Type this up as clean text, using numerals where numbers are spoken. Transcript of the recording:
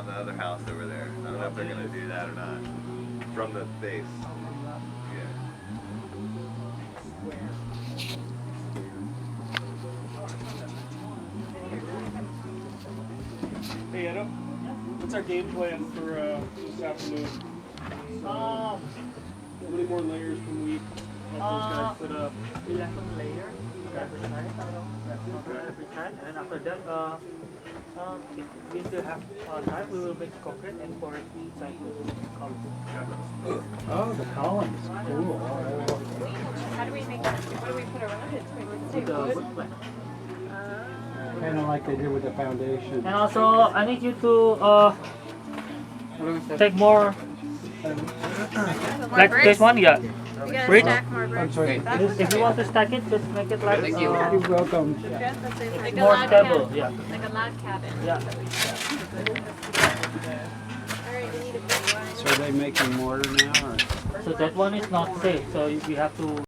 on the other house over there. I don't know if they're gonna do that or not. From the base. Yeah. Hey Edo, what's our game plan for this afternoon? How many more layers can we help those guys put up? 11 layers every time, every time, and then after that, if we still have time, we will make concrete, and for each side we will make columns. Oh, the columns. Cool. How do we make that? What do we put around it to make it With stay the wood? wood plank. Kind of like they did with the foundation. And also, I need you to take more, More like bricks? this one, yeah. We gotta Bricks? stack more I'm bricks. sorry. If you want to stack it, just make it like You're welcome. Like a more log stable, cabin. yeah. Like a log cabin. Yeah. Alright, we need a big one. So are they making mortar now? Or? So that one is not safe, so we have to